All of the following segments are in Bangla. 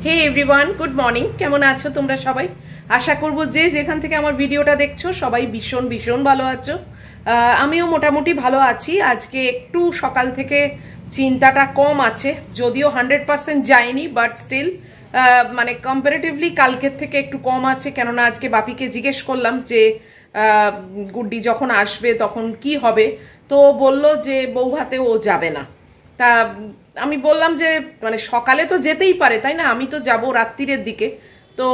হে এভরিওয়ান, গুড মর্নিং। কেমন আছো তোমরা সবাই? আশা করব যে যেখান থেকে আমার ভিডিওটা দেখছো সবাই ভীষণ ভীষণ ভালো আছো। আমিও মোটামুটি ভালো আছি। আজকে একটু সকাল থেকে চিন্তাটা কম আছে, যদিও 100% যায়নি, বাট স্টিল মানে কম্পারেটিভলি কালকের থেকে একটু কম আছে। কেননা আজকে বাপিকে জিজ্ঞেস করলাম যে গুড্ডি যখন আসবে তখন কি হবে, তো বলল যে বউ ভাতে ও যাবে না। তা আমি বললাম যে মানে সকালে তো যেতেই পারে, তাই না? আমি তো যাব রাত্রিরের দিকে। তো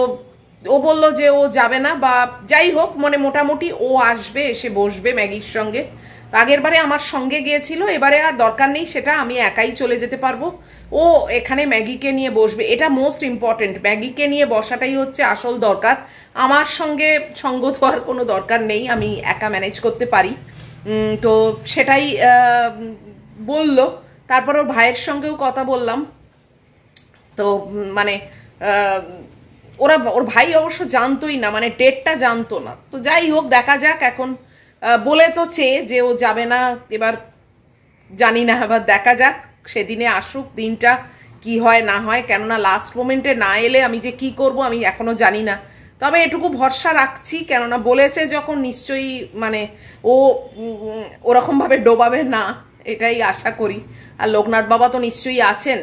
ও বলল যে ও যাবে না, বা যাই হোক মানে মোটামুটি ও আসবে, এসে বসবে ম্যাগির সঙ্গে। আগের বারে আমার সঙ্গে গিয়েছিল, এবারে আর দরকার নেই সেটা, আমি একাই চলে যেতে পারবো। ও এখানে ম্যাগিকে নিয়ে বসবে, এটা মোস্ট ইম্পর্টেন্ট। ম্যাগিকে নিয়ে বসাটাই হচ্ছে আসল দরকার। আমার সঙ্গে সঙ্গ তো আর কোনো দরকার নেই, আমি একা ম্যানেজ করতে পারি। তো সেটাই বলল। তারপর ওর ভাইয়ের সঙ্গেও কথা বললাম। তো মানে ওর ভাই অবশ্য জানতোই না, মানে ডেটটা জানতো না। তো যাই হোক, দেখা যাক। এখন বলে তো চেয়ে যে ও যাবে না, এবার জানি না, এবার দেখা যাক। সেদিনে আসুক, দিনটা কি হয় না হয়। কেননা লাস্ট মোমেন্টে না এলে আমি যে কি করব আমি এখনো জানি না। তবে এটুকু ভরসা রাখছি, কেননা বলেছে যখন নিশ্চয়ই মানে ও ওরকমভাবে ডোবাবে না, এটাই আশা করি। আর লোকনাথ বাবা তো নিশ্চয়ই আছেন।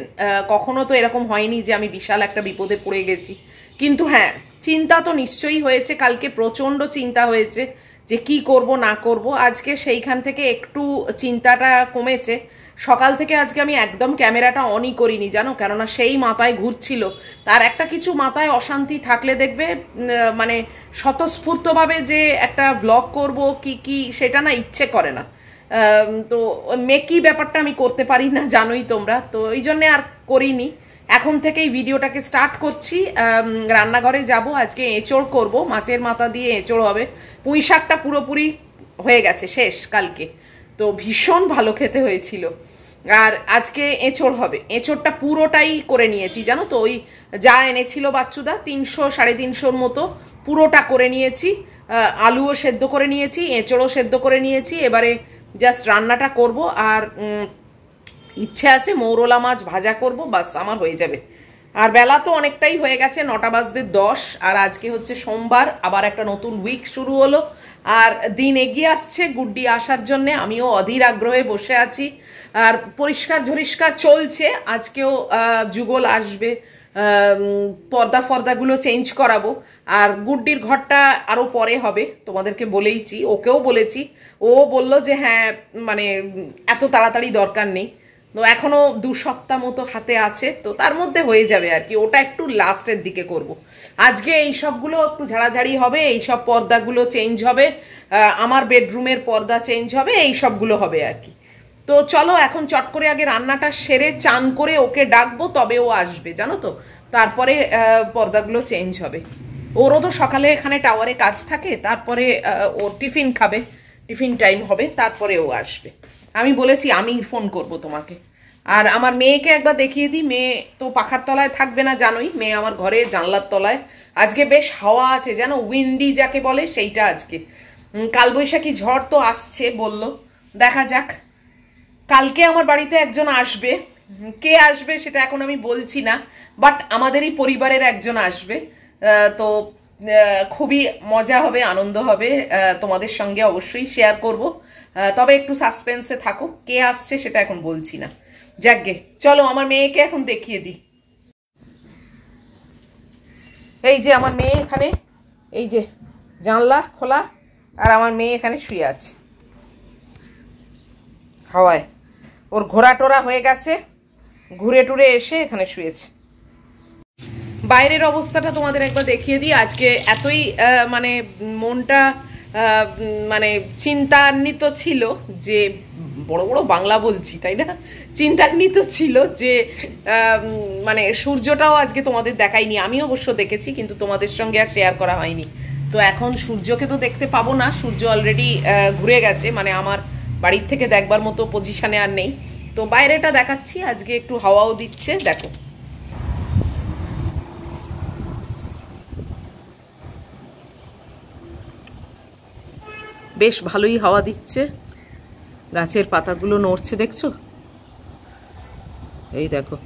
কখনো তো এরকম হয়নি যে আমি বিশাল একটা বিপদে পড়ে গেছি। কিন্তু হ্যাঁ, চিন্তা তো নিশ্চয়ই হয়েছে, কালকে প্রচণ্ড চিন্তা হয়েছে যে কি করব না করব। আজকে সেইখান থেকে একটু চিন্তাটা কমেছে। সকাল থেকে আজকে আমি একদম ক্যামেরাটা অনই করিনি, জানো, কেননা সেই মাথায় ঘুরছিল। তার একটা কিছু মাথায় অশান্তি থাকলে দেখবে মানে স্বতঃস্ফূর্তভাবে যে একটা ব্লগ করব কি কি সেটা না ইচ্ছে করে না। তো মেকি ব্যাপারটা আমি করতে পারি না, জানোই তোমরা। তো এই জন্যে আর করিনি। এখন থেকেই ভিডিওটাকে স্টার্ট করছি। রান্নাঘরে যাব, আজকে এঁচড় করব, মাছের মাথা দিয়ে এঁচড় হবে। পুঁই শাকটা পুরোপুরি হয়ে গেছে, শেষ কালকে। তো ভীষণ ভালো খেতে হয়েছিল। আর আজকে এঁচড় হবে, এঁচড়টা পুরোটাই করে নিয়েছি, জানো তো। ওই যা এনেছিল বাচ্চুদা 300-350 মতো, পুরোটা করে নিয়েছি। আলুও সেদ্ধ করে নিয়েছি, এঁচড়ও সেদ্ধ করে নিয়েছি। এবারে জাস্ট রান্নাটা করব। আর ইচ্ছে আছে মৌরলা মাছ ভাজা করব, বাস আমার হয়ে যাবে। আর বেলা তো অনেকটাই হয়ে গেছে, 9টা বাজতে 10। আর আজকে হচ্ছে সোমবার, আবার একটা নতুন উইক শুরু হলো। আর দিন এগিয়ে আসছে গুড্ডি আসার জন্যে। আমিও অধীর আগ্রহে বসে আছি। আর পরিষ্কার ঝরিষ্কার চলছে। আজকেও যুগল আসবে, পর্দাগুলো চেঞ্জ করাবো। আর গুড্ডির ঘরটা আরও পরে হবে, তোমাদেরকে বলেইছি, ওকেও বলেছি। ও বলল যে হ্যাঁ মানে এত তাড়াতাড়ি দরকার নেই। তো এখনো 2 সপ্তাহ মতো হাতে আছে, তো তার মধ্যে হয়ে যাবে আর কি। ওটা একটু লাস্টের দিকে করব। আজকে এই সবগুলো একটু ঝাড়াঝাড়ি হবে, এই সব পর্দাগুলো চেঞ্জ হবে, আমার বেডরুমের পর্দা চেঞ্জ হবে, এই সবগুলো হবে আর কি। তো চলো এখন চট করে আগে রান্নাটা সেরে চান করে ওকে ডাকবো, তবে ও আসবে, জানো তো। তারপরে পর্দাগুলো চেঞ্জ হবে। ওরও তো সকালে এখানে টাওয়ারে কাজ থাকে, তারপরে ও টিফিন খাবে, টিফিন টাইম হবে, তারপরে ও আসবে। আমি বলেছি আমি ফোন করব তোমাকে। আর আমার মেয়েকে একবার দেখিয়ে দিই। মেয়ে তো পাখার তলায় থাকবে না, জানোই। মেয়ে আমার ঘরে জানলার তলায়। আজকে বেশ হাওয়া আছে, যেন উইন্ডি যাকে বলে সেইটা আজকে। কালবৈশাখী ঝড় তো আসছে বলল, দেখা যাক। কালকে আমার বাড়িতে একজন আসবে, কে আসবে সেটা এখন আমি বলছি না, বাট আমাদেরই পরিবারের একজন আসবে। তো খুবই মজা হবে, আনন্দ হবে, তোমাদের সঙ্গে অবশ্যই শেয়ার করব। তবে একটু সাসপেন্সে থাকো, কে আসছে সেটা এখন বলছি না। যাকগে, চলো আমার মেয়েকে এখন দেখিয়ে দিই। এই যে আমার মেয়ে এখানে, এই যে জানলা খোলা, আর আমার মেয়ে এখানে শুয়ে আছে হাওয়ায়। ওর ঘোরা টোরা হয়ে গেছে, ঘুরে টুরে এসে এখানে শুয়েছে। বাইরের অবস্থাটা তোমাদের একবার দেখিয়ে দিই। আজকে এতই মানে মনটা মানে চিন্তান্বিত ছিল যে, বড় বড় বাংলা বলছি তাই না, চিন্তান্বিত ছিল যে মানে সূর্যটাও আজকে তোমাদের দেখাইনি। আমি অবশ্য দেখেছি, কিন্তু তোমাদের সঙ্গে আর শেয়ার করা হয়নি। তো এখন সূর্যকে তো দেখতে পাবো না, সূর্য অলরেডি ঘুরে গেছে, মানে আমার বাড়ির থেকে দেখবার মতো পজিশনে আর নেই। তো বাইরেটা দেখাচ্ছি, আজকে একটু হাওয়াও দিচ্ছে, দেখো। বেশ ভালোই হাওয়া দিচ্ছে, গাছের পাতাগুলো নড়ছে, দেখছো? এই দেখো।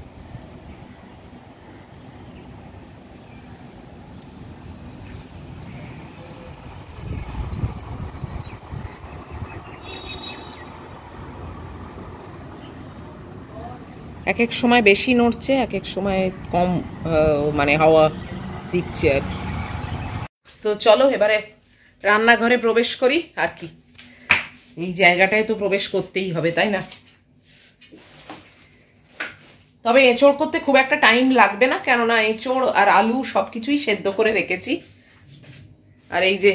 এক এক সময় বেশি নড়ছে, এক এক সময় কম মানে হাওয়া দিচ্ছে আর কি। তো চলো এবারে রান্নাঘরে প্রবেশ করি। আর কি, এই জায়গাটায় তো প্রবেশ করতেই হবে, তাই না? তবে এঁচোড় করতে খুব একটা টাইম লাগবে না, কেননা এঁচোড় আর আলু সবকিছুই সেদ্ধ করে রেখেছি। আর এই যে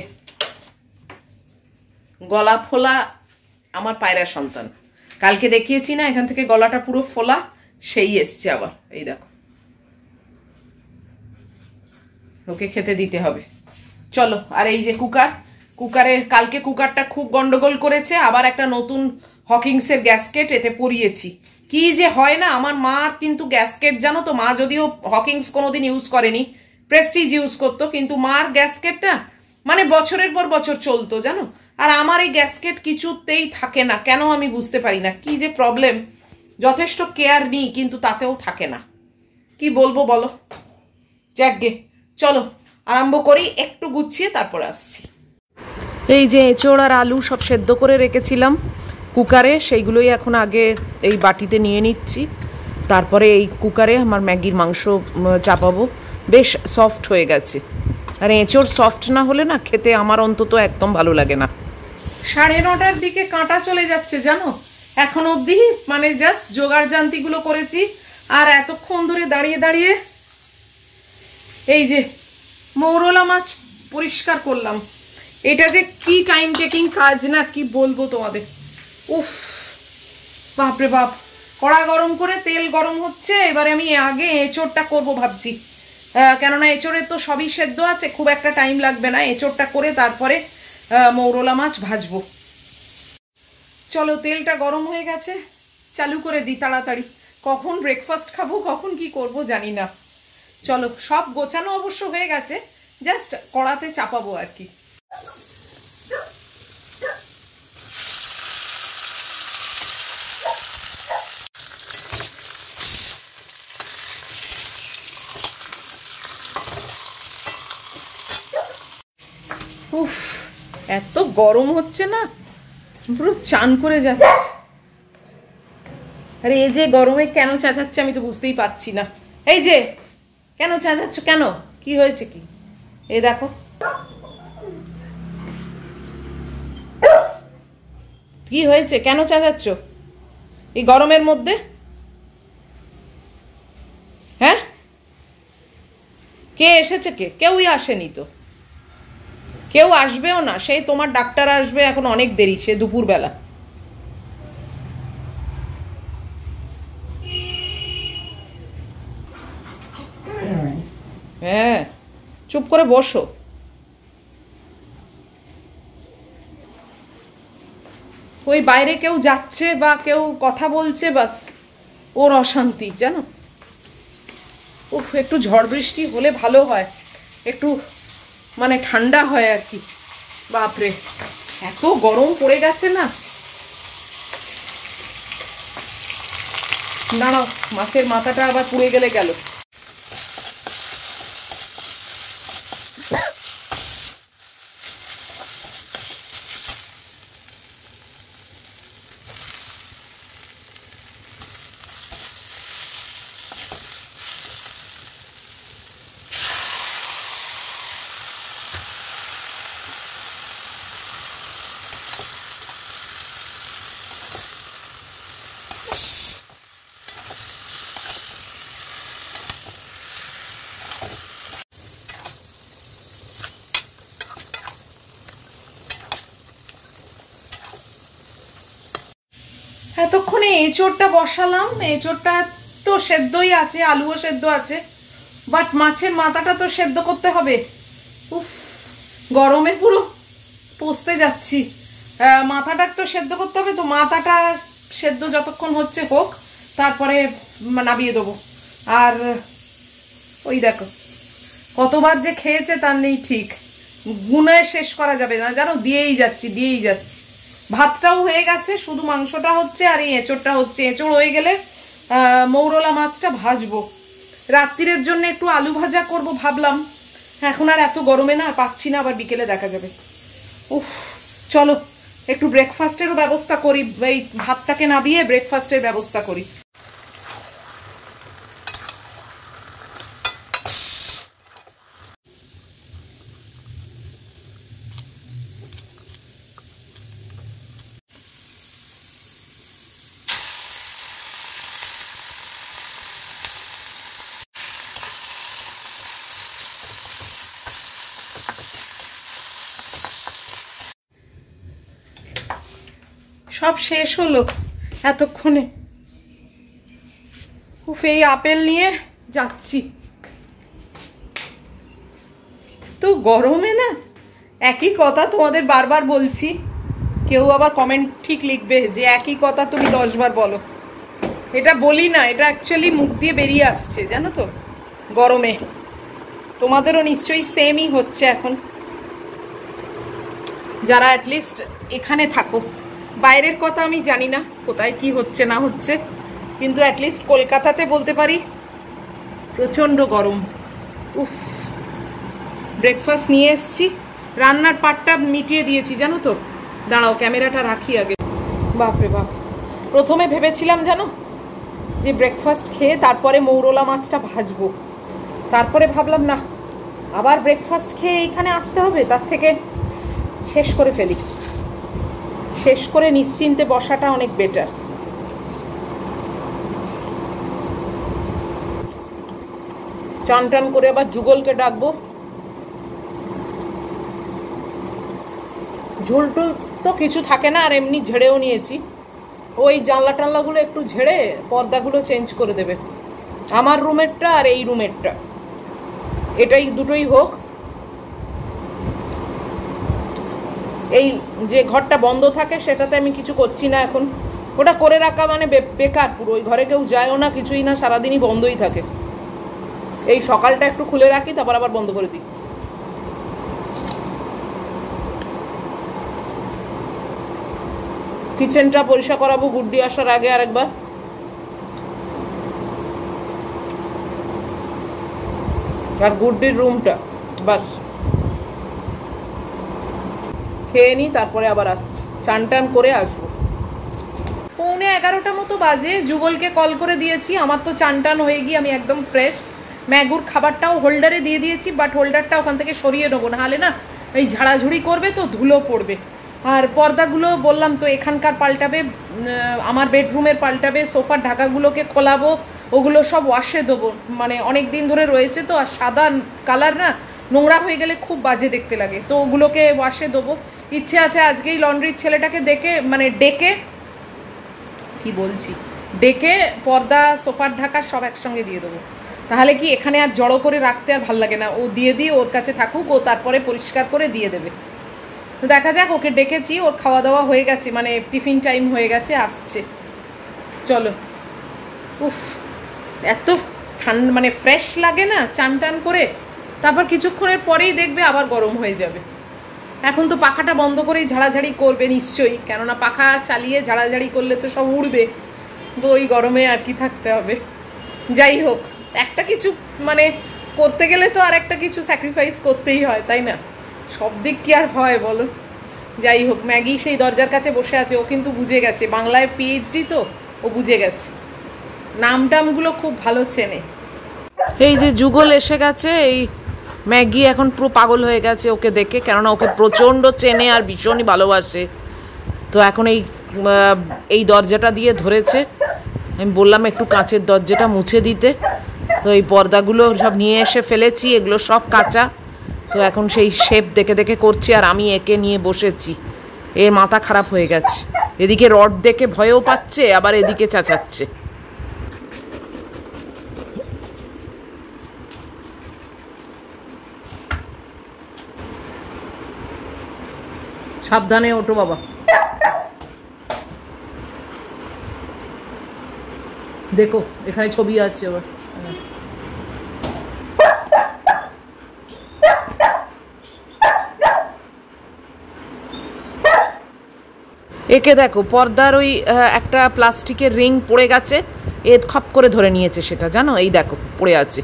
গলা ফোলা আমার পায়রা সন্তান, কালকে দেখিয়েছি না, এখান থেকে গলাটা পুরো ফোলা, সেই এসছে আবার, এই দেখো। ওকে খেতে দিতে হবে। চলো, আর এই যে কুকারের কালকে কুকারটা খুব গন্ডগোল করেছে, আবার একটা নতুন হকিংসের গ্যাসকেট এতে পরিয়েছি। কি যে হয় না, আমার মার কিন্তু গ্যাসকেট, জানো তো, মা যদিও হকিংস কোনোদিন ইউজ করেনি, প্রেস্টিজ ইউজ করতো, কিন্তু মার গ্যাসকেটটা মানে বছরের পর বছর চলতো, জানো। আর আমার এই গ্যাসকেট কিছুতেই থাকে না, কেন আমি বুঝতে পারি না, কি যে প্রবলেম। যথেষ্ট কেয়ার নিই কিন্তু তাতেও থাকে না, কি বলবো বলো। যাকগে, চলো আরম্ভ করি, একটু গুছিয়ে তারপর আসছি। এই যে এঁচোড় আর আলু সব সেদ্ধ করে রেখেছিলাম কুকারে, সেইগুলোই এখন আগে এই বাটিতে নিয়ে নিচ্ছি। তারপরে এই কুকারে আমার ম্যাগির মাংস চাপাবো। বেশ সফট হয়ে গেছে, আর এঁচোড় সফট না হলে না খেতে আমার অন্তত একদম ভালো লাগে না। 9:30টার দিকে কাঁটা চলে যাচ্ছে, জানো। এখন অবধি মানে জাস্ট জোগাড় জান্তিগুলো করেছি, আর এতক্ষণ ধরে দাঁড়িয়ে দাঁড়িয়ে এই যে মৌরলা মাছ পরিষ্কার করলাম। এটা যে কি টাইম টেকিং কাজ না, কি বলবো তোমাদের। উফ, বাপরে বাপ। কড়া গরম করে তেল গরম হচ্ছে, এবারে আমি আগে এঁচোড়টা করবো ভাবছি, কেননা এঁচোড়ের তো সবই সেদ্ধ আছে, খুব একটা টাইম লাগবে না। এঁচোড়টা করে তারপরে মৌরলা মাছ ভাজবো। চলো, তেলটা গরম হয়ে গেছে, চালু করে দিই তাড়াতাড়ি। কখন ব্রেকফাস্ট খাবো, কখন কি করব জানি না। চলো, সব গোছানো অবশ্য হয়ে গেছে, জাস্ট কড়াতে চাপাবো আর কি। উফ, এত গরম হচ্ছে না, পুরো চান করে যাচ্ছে। আরে এই যে গরমে কেন চেঁচাচ্ছে আমি তো বুঝতেই পারছি না। এই যে কেন চেঁচাচ্ছ, কেন, কি হয়েছে কি? এই দেখো, কি হয়েছে, কেন চেঁচাচ্ছ এই গরমের মধ্যে? হ্যাঁ, কে এসেছে? কেউই আসেনি তো, কেউ আসবেও না। সেই তোমার ডাক্তার আসবে, এখন অনেক দেরি, সে দুপুরবেলা। হ্যাঁ, চুপ করে বসো। ওই বাইরে কেউ যাচ্ছে বা কেউ কথা বলছে, বাস ওর অশান্তি, জানো। উফ, একটু ঝড় বৃষ্টি হলে ভালো হয়, একটু মানে ঠান্ডা হয় আর কি। বাপরে, এত গরম পড়ে গেছে না। দাঁড়াও, মাছের মাথাটা আবার পুড়ে গেলে গেল। এতক্ষণে এঁচোড়টা বসালাম, এঁচোড়টা তো সেদ্ধই আছে, আলুও সেদ্ধ আছে, বাট মাছের মাথাটা তো সেদ্ধ করতে হবে। উফ, গরমে পুরো পচতে যাচ্ছি। মাথাটা তো সেদ্ধ করতে হবে, তো মাথাটা সেদ্ধ যতক্ষণ হচ্ছে হোক, তারপরে নামিয়ে দেবো। আর ওই দেখো, কতবার যে খেয়েছে তার নেই ঠিক, গুনে শেষ করা যাবে না, জানো। দিয়েই যাচ্ছি। ভাতটাও হয়ে গেছে, শুধু মাংসটা হচ্ছে, আর এই এঁচোড়টা হচ্ছে। এঁচোড় হয়ে গেলে মৌরলা মাছটা ভাজবো। রাত্রিরের জন্য একটু আলু ভাজা করব ভাবলাম, এখন আর এত গরমে না পাচ্ছি না, আবার বিকেলে দেখা যাবে। উফ, চলো একটু ব্রেকফাস্টেরও ব্যবস্থা করি, এই ভাতটাকে নামিয়ে ব্রেকফাস্টের ব্যবস্থা করি। সব শেষ হলো এতক্ষণে। উফ, এই আপেল নিয়ে যাচ্ছি। তো গরমে না একই কথা তোমাদের বারবার বলছি, কেউ আবার কমেন্ট ঠিক লিখবে যে একই কথা তুমি 10 বার বলো। এটা বলি না, এটা অ্যাকচুয়ালি মুখ দিয়ে বেরিয়ে আসছে জানো তো গরমে। তোমাদেরও নিশ্চয়ই সেমই হচ্ছে এখন, যারা অ্যাটলিস্ট এখানে থাকো। বাইরের কথা আমি জানি না কোথায় কি হচ্ছে না হচ্ছে, কিন্তু অ্যাটলিস্ট কলকাতাতে বলতে পারি প্রচণ্ড গরম। উফ, ব্রেকফাস্ট নিয়ে এসছি, রান্নার পাটটা মিটিয়ে দিয়েছি জানো তো। দাঁড়াও ক্যামেরাটা রাখি আগে। বাপরে বাপ, প্রথমে ভেবেছিলাম জানো যে ব্রেকফাস্ট খেয়ে তারপরে মৌরলা মাছটা ভাজবো, তারপরে ভাবলাম না, আবার ব্রেকফাস্ট খেয়ে এইখানে আসতে হবে, তার থেকে শেষ করে ফেলি। শেষ করে নিশ্চিন্তে বসাটা অনেক বেটার। চান টান করে আবার যুগলকে ডাকবো। ঝুল টুল তো কিছু থাকে না, আর এমনি ঝেড়েও নিয়েছি। ওই জানলা টানলাগুলো একটু ঝেড়ে পর্দাগুলো চেঞ্জ করে দেবে, আমার রুমেরটা আর এই রুমেরটা, এটাই দুটোই হোক। এই যে ঘরটা বন্ধ থাকে সেটাতে আমি কিছু করছি না এখন, ওটা করে রাখা মানে বেকার পুরো। ওই ঘরে কেউ যায়ও না, কিছুই না, সারাদিনই বন্ধই থাকে। এই সকালটা একটু খুলে রাখি, তারপর আবার বন্ধ করে দিই। কিচেনটা পরিষ্কার করাবো গুড্ডি আসার আগে আরেকবার। আর গুড্ডির রুমটা বাস খেয়ে নিই, তারপরে আবার আসছি, চান টান করে আসবো। 11:15 মতো বাজে। যুগলকে কল করে দিয়েছি, আমার তো চান টান হয়ে গিয়ে আমি একদম ফ্রেশ। ম্যাগুর খাবারটাও হোল্ডারে দিয়ে দিয়েছি, বাট হোল্ডারটা ওখান থেকে সরিয়ে নেবো, নাহলে না এই ঝাড়াঝুড়ি করবে তো ধুলো পড়বে। আর পর্দাগুলো বললাম তো এখানকার পাল্টাবে, আমার বেডরুমের পাল্টাবে, সোফার ঢাকাগুলোকে খোলাবো, ওগুলো সব ওয়াশে দেবো। মানে অনেক দিন ধরে রয়েছে তো, আর সাদা কালার না নোংরা হয়ে গেলে খুব বাজে দেখতে লাগে, তো ওগুলোকে ওয়াশে দেবো। ইচ্ছে আছে আজকেই লন্ড্রির ছেলেটাকে ডেকে পর্দা সোফার ঢাকা সব একসঙ্গে দিয়ে দেবো। তাহলে কি এখানে আর জড়ো করে রাখতে আর ভাল লাগে না, ও দিয়ে ওর কাছে থাকুক, ও তারপরে পরিষ্কার করে দিয়ে দেবে। তো দেখা যাক, ওকে ডেকেছি, ওর খাওয়া দাওয়া হয়ে গেছে, মানে টিফিন টাইম হয়ে গেছে, আসছে। চলো। উফ, এত ঠান্ডা, মানে ফ্রেশ লাগে না চান টান করে, তারপর কিছুক্ষণের পরেই দেখবে আবার গরম হয়ে যাবে। এখন তো পাখাটা বন্ধ করেই ঝাড়াঝাড়ি করবে নিশ্চয়ই, কেননা পাখা চালিয়ে ঝাড়াঝাড়ি করলে তো সব উড়বে, তো ওই গরমে আর কি থাকতে হবে। যাই হোক, একটা কিছু মানে করতে গেলে তো আর একটা কিছু স্যাক্রিফাইস করতেই হয়, তাই না? সব দিক কি আর হয় বলো। যাই হোক, ম্যাগি সেই দরজার কাছে বসে আছে, ও কিন্তু বুঝে গেছে, বাংলায় পিএইচডি তো, ও বুঝে গেছে, নাম টামগুলো খুব ভালো চেনে। এই যে যুগল এসে গেছে, এই ম্যাগি এখন পুরো পাগল হয়ে গেছে ওকে দেখে, কেননা ওকে প্রচণ্ড চেনে আর ভীষণই ভালোবাসে। তো এখন এই দরজাটা দিয়ে ধরেছে, আমি বললাম একটু কাঁচের দরজাটা মুছে দিতে, তো এই পর্দাগুলো সব নিয়ে এসে ফেলেছি, এগুলো সব কাঁচা। তো এখন সেই শেপ দেখে দেখে করছি, আর আমি একে নিয়ে বসেছি। এর মাথা খারাপ হয়ে গেছে, এদিকে রড দেখে ভয়ও পাচ্ছে, আবার এদিকে চেঁচাচ্ছে। সাবধানে ওঠো বাবা। দেখো এখানে ছবি আছে আবার। একে দেখো, পর্দার ওই একটা প্লাস্টিকের রিং পড়ে গেছে, এ খপ করে ধরে নিয়েছে সেটা, জানো? এই দেখো পড়ে আছে,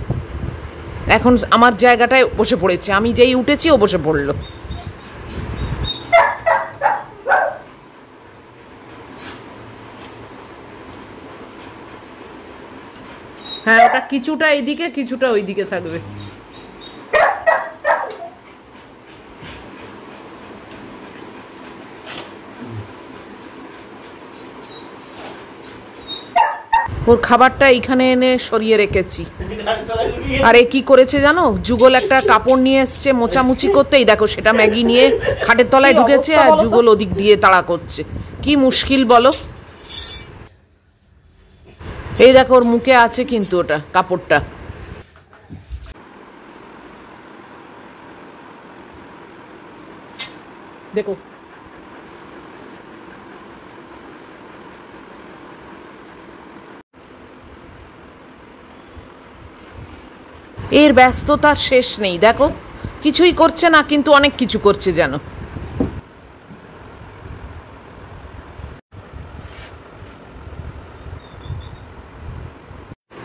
এখন আমার জায়গাটায় বসে পড়েছে, আমি যেই উঠেছি ও বসে পড়লো। হ্যাঁ, ওটা কিছুটা এইদিকে কিছুটা ওইদিকে থাকবে। ওর খাবারটা এইখানে এনে সরিয়ে রেখেছি। আর এ কি করেছে জানো? যুগল একটা কাপড় নিয়ে এসছে মোছামুছি করতেই, দেখো সেটা ম্যাগি নিয়ে খাটের তলায় ঢুকেছে, আর যুগল ওদিক দিয়ে তাড়া করছে। কি মুশকিল বলো। এই দেখো ওর মুখে আছে কিন্তু ওটা কাপড়টা। দেখো এর ব্যস্ততার শেষ নেই, দেখো কিছুই করছে না কিন্তু অনেক কিছু করছে যেন।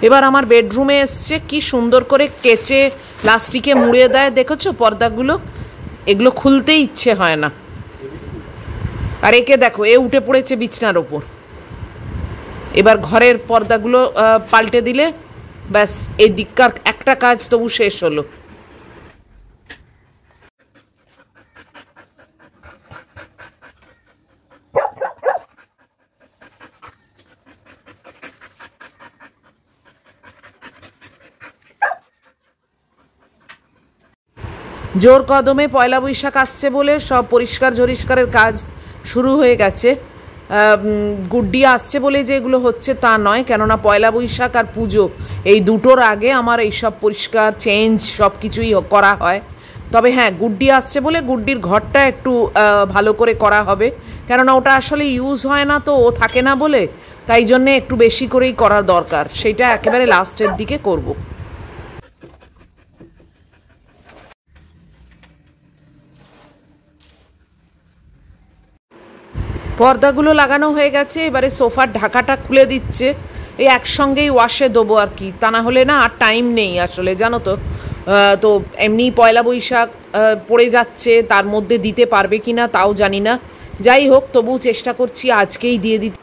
এবার আমার বেডরুমে এসছে, কি সুন্দর করে কেচে প্লাস্টিকে মুড়ে দেয়, দেখেছো পর্দাগুলো? এগুলো খুলতেই ইচ্ছে হয় না। আর একে দেখো, এ উঠে পড়েছে বিছনার ওপর। এবার ঘরের পর্দাগুলো পাল্টে দিলে ব্যাস এই দিককার একটা কাজ তবু শেষ হলো। জোর কদমে পয়লা বৈশাখ আসছে বলে সব পরিষ্কার ঝরিষ্কারের কাজ শুরু হয়ে গেছে। গুড্ডি আসছে বলে যে এগুলো হচ্ছে তা নয়, কেননা পয়লা বৈশাখ আর পুজো এই দুটোর আগে আমার এইসব পরিষ্কার চেঞ্জ সব কিছুই করা হয়। তবে হ্যাঁ, গুড্ডি আসছে বলে গুড্ডির ঘরটা একটু ভালো করে করা হবে, কেননা ওটা আসলে ইউজ হয় না, তো ও থাকে না বলে, তাই জন্যে একটু বেশি করেই করা দরকার। সেটা একেবারে লাস্টের দিকে করব। পর্দাগুলো লাগানো হয়ে গেছে, এবারে সোফার ঢাকাটা খুলে দিচ্ছে। এই একসঙ্গেই ওয়াশে দেবো আর কি, তা না হলে না আর টাইম নেই আসলে, জানো তো। তো এমনি পয়লা বৈশাখ পড়ে যাচ্ছে, তার মধ্যে দিতে পারবে কি না তাও জানি না। যাই হোক, তবু চেষ্টা করছি আজকেই দিয়ে দিতে।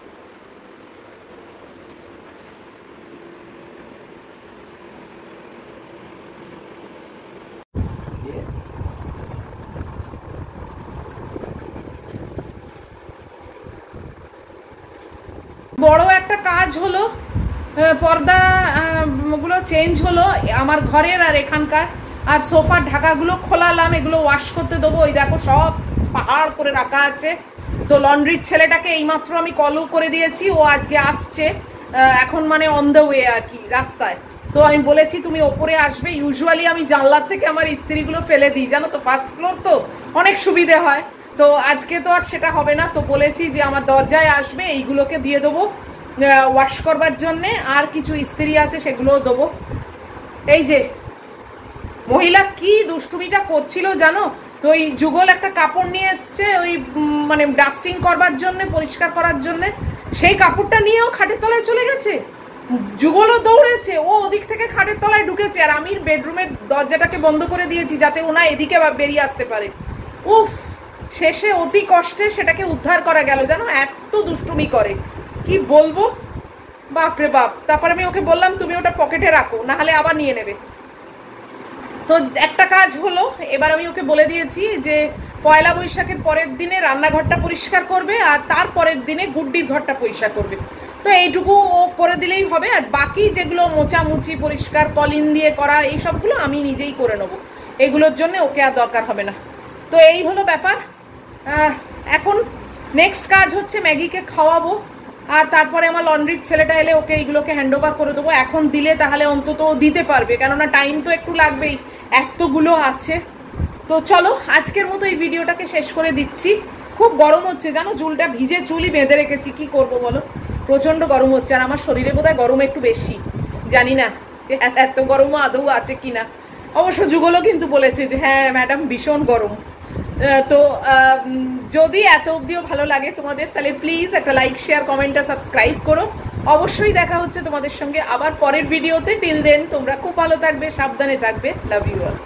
বড় একটা কাজ হলো, পর্দা গুলো চেঞ্জ হলো আমার ঘরের আর এখানকার, আর সোফার ঢাকাগুলো খোলালাম, এগুলো ওয়াশ করতে দেবো। ওই দেখো সব পাহাড় করে রাখা আছে। তো লন্ড্রির ছেলেটাকে এইমাত্র আমি কলও করে দিয়েছি, ও আজকে আসছে, এখন মানে অন দ্য ওয়ে আর কি, রাস্তায়। তো আমি বলেছি তুমি ওপরে আসবে। ইউজুয়ালি আমি জানলার থেকে আমার ইস্ত্রিগুলো ফেলে দিই, জানো তো, ফার্স্ট ফ্লোর তো অনেক সুবিধে হয়। তো আজকে তো আর সেটা হবে না, তো বলেছি যে আমার দরজায় আসবে, এইগুলোকে দিয়ে দেবো ওয়াশ করবার জন্যে, আর কিছু ইস্ত্রি আছে সেগুলোও দেবো। এই যে মহিলা কি দুষ্টুমিটা করছিল জানো, তো ওই যুগল একটা কাপড় নিয়ে এসছে ওই মানে ডাস্টিং করবার জন্য, পরিষ্কার করার জন্য, সেই কাপড়টা নিয়েও খাটের তলায় চলে গেছে। যুগলও দৌড়েছে, ও ওদিক থেকে খাটের তলায় ঢুকেছে, আর আমি বেডরুমের দরজাটাকে বন্ধ করে দিয়েছি যাতে ওনা এদিকে বেরিয়ে আসতে পারে। উফ, শেষে অতি কষ্টে সেটাকে উদ্ধার করা গেল, জানো, এত দুষ্টুমি করে কি বলবো, বাপরে বাপ। তারপর আমি ওকে বললাম তুমি ওটা পকেটে রাখো, না হলে আবার নিয়ে নেবে। তো একটা কাজ হলো, এবার আমি ওকে বলে দিয়েছি যে পয়লা বৈশাখের পরের দিনে রান্নাঘরটা পরিষ্কার করবে, আর তার পরের দিনে গুড্ডির ঘরটা পরিষ্কার করবে। তো এইটুকু ও করে দিলেই হবে, আর বাকি যেগুলো মোছামুছি পরিষ্কার কলিন দিয়ে করা এই সবগুলো আমি নিজেই করে নেবো, এগুলোর জন্য ওকে আর দরকার হবে না। তো এই হলো ব্যাপার। এখন নেক্সট কাজ হচ্ছে ম্যাগিকে খাওয়াবো, আর তারপরে আমার লন্ড্রির ছেলেটা এলে ওকে এইগুলোকে হ্যান্ড ওভার করে দেবো। এখন দিলে তাহলে অন্তত ও দিতে পারবে, কেননা টাইম তো একটু লাগবেই, এতগুলো আছে। তো চলো আজকের মতো এই ভিডিওটাকে শেষ করে দিচ্ছি। খুব গরম হচ্ছে জানো, চুলটা ভিজে চুলই বেঁধে রেখেছি, কি করব বলো, প্রচন্ড গরম হচ্ছে। আর আমার শরীরে বোধহয় গরম একটু বেশি, জানি না এত গরমও আদৌ আছে কিনা। অবশ্য যুগলও কিন্তু বলেছে যে হ্যাঁ ম্যাডাম ভীষণ গরম। তো যদি এত অবধিও ভালো লাগে তোমাদের, তাহলে প্লিজ একটা লাইক শেয়ার কমেন্ট আর সাবস্ক্রাইব করো। অবশ্যই দেখা হচ্ছে তোমাদের সঙ্গে আবার পরের ভিডিওতে। টিল দেন তোমরা খুব ভালো থাকবে, সাবধানে থাকবে। Love you all.